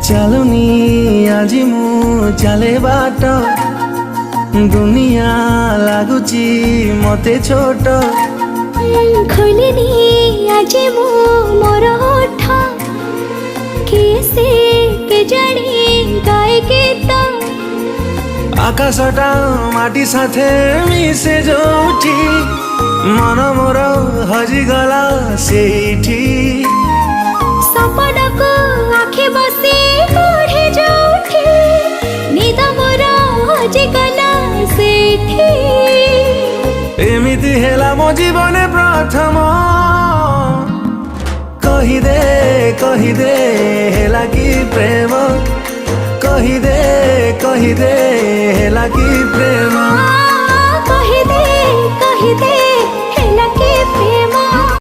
ଚାଲୁନି ଆଜି ମୁଁ ଚାଲେ ବାଟ ଦୁନିଆ ଲାଗୁଛି ମତେ ଛୋଟ ଖୋଲିନି ଆଜି ମୁଁ ମୋର ଓଠ କିଏ ସେ କେଜାଣି ଗାଏ ଗୀତ ଆକାଶଟା ମାଟି ସାଥେ ମିଶେ ଯୋଉଠି ମନ ମୋର ହଜିଗଲା ସେଇଠି ସପନକୁ ଆଖି ବସି ପଢ଼େ ଯୋଉଠି ନିଦ ମୋର ହଜିଗଲା ସେଇଠି ଏମିତି ହେଲା ମୋ ଜୀବନେ ପ୍ରଥମ କହିଦେ ହେଲା କି ପ୍ରେମ କହିଦେ ହେଲା କି ପ୍ରେମ।